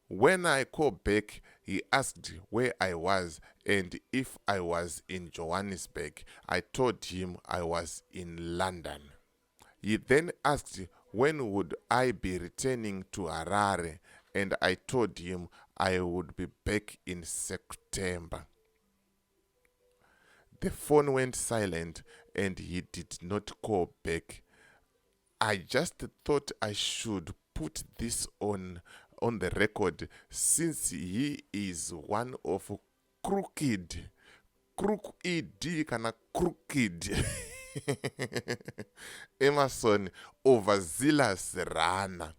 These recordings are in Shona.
When I called back, he asked where I was and if I was in Johannesburg. I told him I was in London. He then asked when would I be returning to Harare, and I told him I would be back in September. The phone went silent and he did not call back. I just thought I should put this on the record, since he is one of crooked kana crooked Emerson overzealous runner.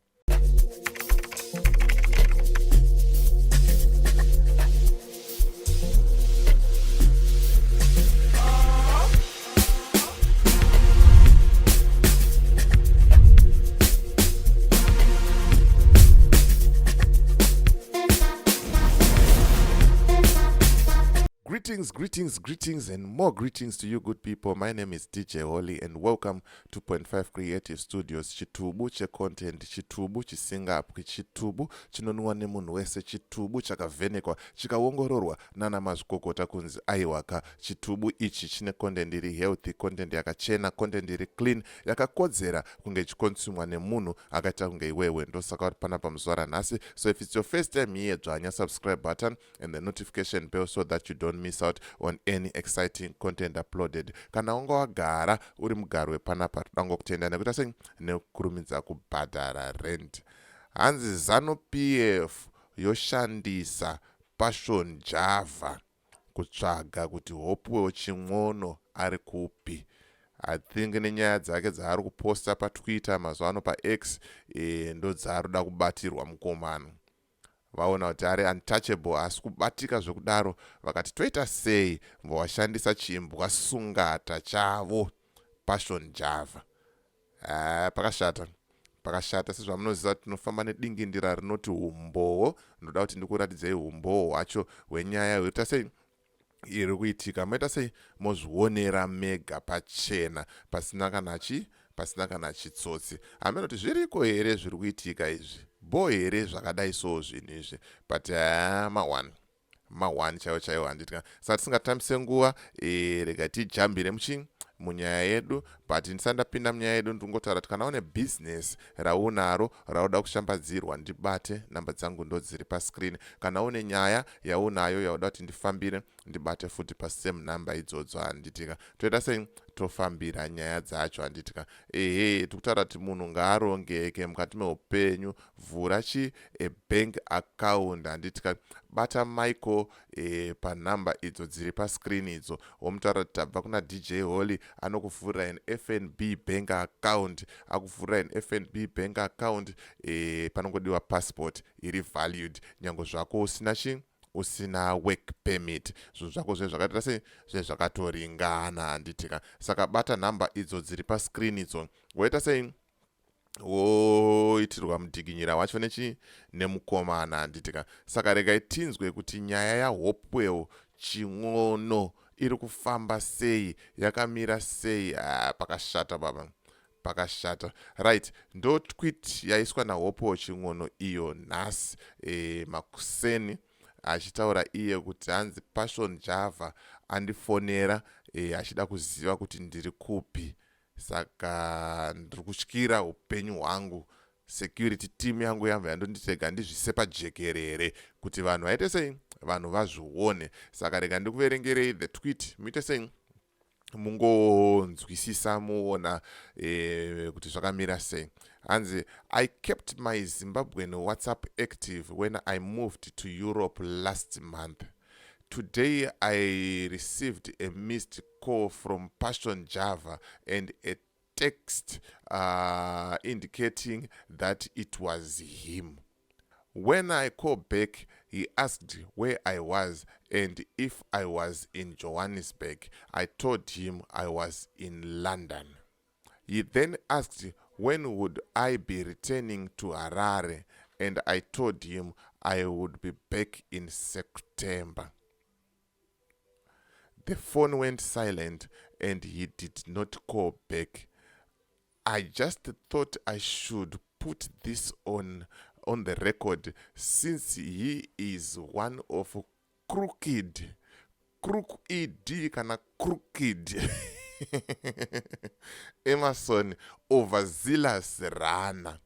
Greetings, and more greetings to you good people. My name is DJ Holly and welcome to 0.5 Creative Studios. Chitubu che content, chitubu chisinga up, chitubu chinonwa nemunhu wese, chitubu chakavhenekwa, chikaongororwa nana mazvikokota kunzi aiwaka. Chitubu ichi chine content iri healthy, content yakachena, content iri clean, yakakodzera kunge chikonsumwa nemunhu akaita kunge iwewe. Ndosaka kuti panapa muzuva ranhasi. So if it's your first time here, dzvanya subscribe button and the notification bell so that you don't miss out on any exciting content uploaded. Kana unga wagara uri mugaro wepanapa, todango kutenda nekuita sei nekurumidza kubhadhara rent. Hanzi Zanu PF Yoshandisa Passion Java kutsvaga kuti Hopewell chimwono ari kupi. I think nenyaya dzake dzaari kuposta paTwitter mazuva ano paX ndo dzaari kuda kubatirwa mukomano. Vaona kuti ari untouchable, asi kubatika zvekudaro vakati toita sei washandisa chimbwa sungata chavo Passion Java. Pakashata sezvamunoziva kuti tinofamba nedingindira rinoti umbowo. Ndoda kuti ndikuratidzei umbowo hwacho hwenyaya hwekuita sei iri kuitika. Maita sei mozvionera mega pachena pasina kana chitsotsi. Hameno kuti zviriko here zviri kuitika izvi, bo here zvakadai so zvinhu izvi, but ma1 chaiwo handitika. Saka tisingatambise nguva, rega tijambire munyaya yedu, but ndisandapinda munyaya yedu ndingotaura kuti kana une business raunaro rauda kushambadzirwa, ndibate, namba dzangu ndo dziri pascreen. Kana une nyaya yaunayo yauda kuti ndifambire, ndibate futi pasame number idzodzo handitika. Toita sei tofambira nyaya dzacho handitika. Tikutaura kuti munhu ngaarongeke mukati meupenyu, vhura bank account handitika. Bata Michael panhamba idzo dziri pascreen idzo, womutaura kuti tabva kuna DJ Holly, anokuvhurira an FNB bank account, akuvhurira an FNB bank account, panongodiwa passport iri valued, nyange zvako usina work permit, zvinhu zvako zvakaita sei zvezvakatoringana handitika. Saka bata nhamba idzo dziri pascreen idzo, woita sei woitirwa mudikinyira wacho nemukomana handitika. Saka regai tinzwe kuti nyaya yaHopewell chimwono iri kufamba sei, yakamira sei. Pakashata baba, pakashata. Right, ndo tweet yaiswa naHopewell chimwono iyo nhasi makuseni, achitaura iye kuti hanzi Passion Java andifonera achida kuziva kuti ndiri kupi. Saka ndiri kutyira upenyu hwangu, security team yangu yamva yandonditega ndizvise pajekerere kuti vanhu vaite sei, vanhu vazvione. Saka rega ndikuverengerei the tweet, muite sei mungonzwisisa muona kuti zvakamira sei. Hanzi, I kept my Zimbabwean WhatsApp active when I moved to Europe last month. Today I received a missed call from Passion Java and a text indicating that it was him. When I called back, he asked where I was and if I was in Johannesburg. I told him I was in London. He then asked when would I be returning to Harare, and I told him I would be back in September. The phone went silent and he did not call back. I just thought I should put this on on the record, since he is one of crooked kana crooked Emerson overzealous runner.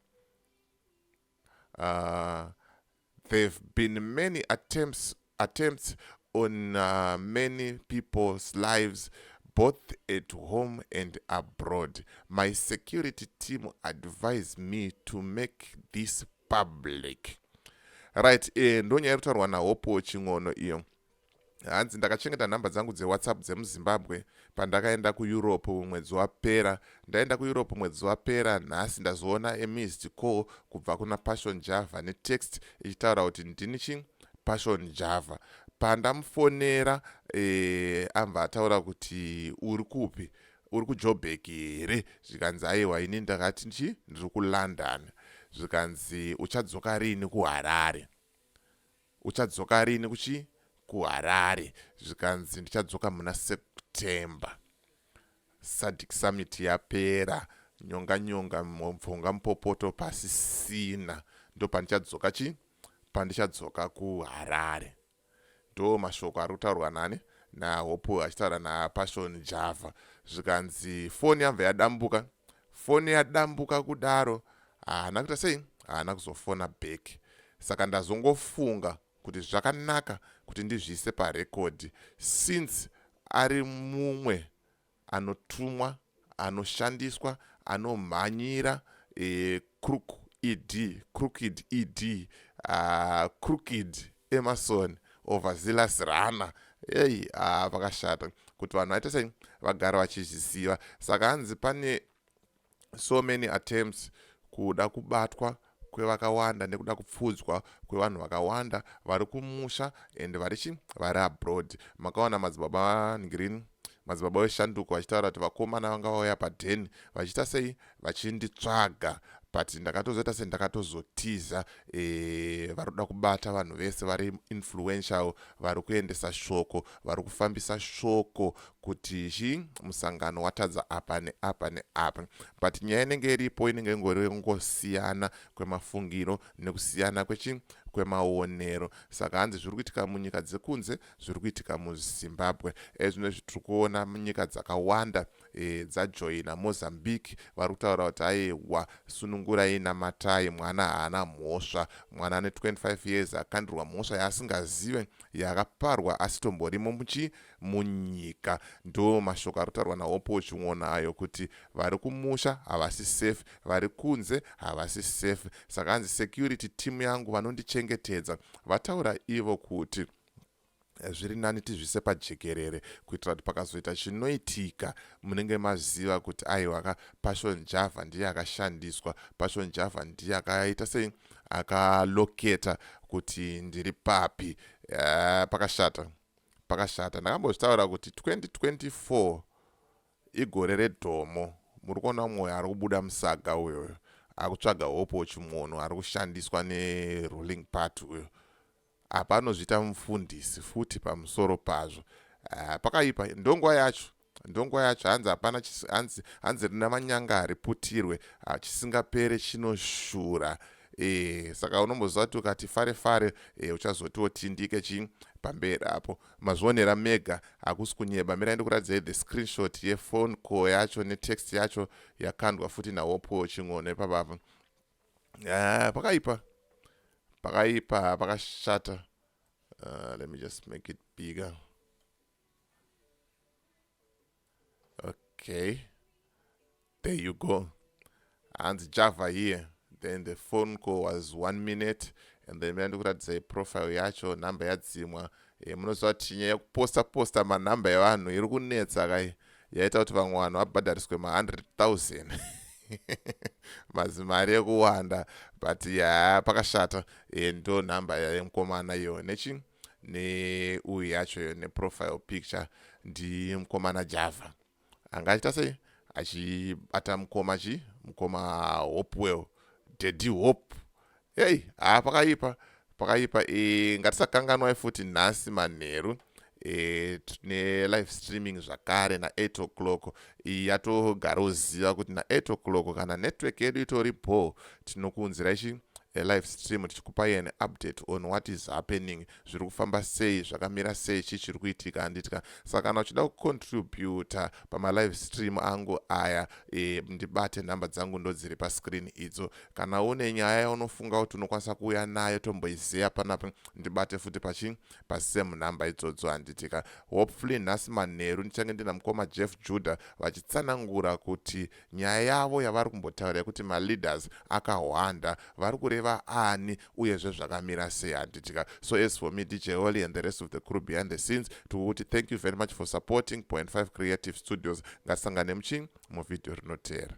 There have been many attempts on many people's lives, both at home and abroad. My security team advised me to make this public. Right, ndonyaya kutaurwa naHopewell ching'ono iyo. Hanzi ndakachengeta nhamba dzangu dzeWhatsApp dzemuZimbabwe pandakaenda kuEurope mwedzi wapera. Ndaenda kuEurope mwedzi wapera, nhasi ndazoona missed call kubva kuna Passion Java netext ichitaura kuti ndini Passion Java. Pandamufonera ambva ataura kuti uri kupi, uri kuJoburg here? Zvikanzi aiwa ini ndakati ndiri kuLondon. Zvikanzi uchadzoka rini kuHarare? Uchadzoka rini kuHarare? Zvikanzi ndichadzoka muna September. SADC Summit yapera, nyonga mupfunga mupopoto pasisina, ndo pandichadzoka kuHarare. Ndo mashoko ari kutaurwa nani naHopewell achitaura naPassion Java. Zvikanzi foni yamva yadambuka. Foni yadambuka kudaro, haana kuita sei? Haana kuzofona back. Saka ndazongofunga kuti zvakanaka kuti ndizvise parekodhi, since ari mumwe anotumwa, anoshandiswa, anomhanyira crooked Emerson overzealous runner. Pakashata kuti vanhu vaita sei? Vagara vachizviziva. Saka hanzi pane so many attempts kuda kubatwa kwevakawanda nekuda kupfudzwa kwevanhu vakawanda vari kumusha and vari abroad. Makaona madzibaba veshanduko vachitaura kuti vakomana vanga vauya padheni vachiita sei? Vachinditsvaga. But ndakatozoita sendakatozotiza vari kuda kubata vanhu vese vari influential, vari kuendesa shoko, vari kufambisa shoko kuti musangano watadza apa neapa neapa. But nyaya inenge iripo inenge ingosiyana kwemafungiro nekusiyana kwemaonero. Saka hanzi zviri kuitika munyika dzekunze, zviri kuitika muZimbabwe. Zvino zvitiri kuona munyika dzakawanda dzajoina Mozambique, vari kutaura kuti aiwa sunungurai namatai, mwana haana mhosva, mwana ane 25 years akandirwa mhosva yaasingazive yakaparwa asitomborimo munyika. Ndo mashoko ari kutaurwa naHopewell ching'ono ayo kuti vari kumusha havasi safe, vari kunze havasi safe. Saka hanzi security team yangu vanondichengetedza vataura ivo kuti zviri nani tizvise pajekerere kuitira kuti pakazoita chinoitika munenge maziva kuti aiwa Passion Java ndiye akashandiswa, Passion Java ndiye akaita sei? Akaloketa kuti ndiri papi. Pakashata. Ndakambozvitaura kuti 2024 igore redhomo. Muri kuona mwoyo ari kubuda musaga uyo, ari kutsvaga Hopewell chimwono, ari kushandiswa neruling party uyo. Apa anozviita mufundisi futi pamusoro pazvo. Pakaipa. Ndonguva yacho hanzi hapana, hanzi rina manyanga riputirwe, chisingapere chinoshura. Saka unomboziva kuti ukati fare uchazotiwo tindike pamberi apo. Mazvionera mega, hakusi kunyeba. Mira ndikuratidza the screenshot yephone call yacho netext yacho yakandwa futi naHopewell ching'ono ipapo. Pakaipa, pakashata. Let me just make it bigger. Okay, there you go. And Java here. Then the phone call was 1 minute, and then ndikuratidza profile yacho, namba yadzimwa. Munoziva kuti nyaya yekuposta manhamba evanhu iri kunetsa kai, yaita kuti vamwe vanhu vabhadhariswe ma100,000 mazimari ekuwanda. But pakashata. Ndo nhamba yemukomana iyo neuyu yacho neprofile picture ndimukomana Java. Angaita sei? Achibata mukoma Hopewell, Daddy Hope. Pakaipa. Ngatisakanganwai futi nhasi manheru tine live streaming zvakare na8 o'clock. Yatogara uziva kuti na8 o'clock kana network yedu itoripo tinokuunzirai live stream tichikupai update on what is happening, zviri kufamba sei, zvakamira sei, chichiri kuitika handitika. Saka kana uchida kucontributa pama live stream angu aya, ndibate nhamba dzangu ndo dziri pascreen idzo. Kana une nyaya yaunofunga kuti unokwanisa kuuya nayo tomboiziya panapa, ndibate futi pasame nhamba idzodzo handitika. Hopefully nhasi manheru ndichange ndina mukoma Jeff Judah vachitsanangura kuti nyaya yavo yavari kumbotaura yekuti maleaders akahwanda vari kureva ani uyezve zvakamira sei handitika. So as for me, DJ Holly and the rest of the crew behind the scenes, to thank you very much for supporting 0.5 Creative Studios. Ngasangane muvidhio rinotera.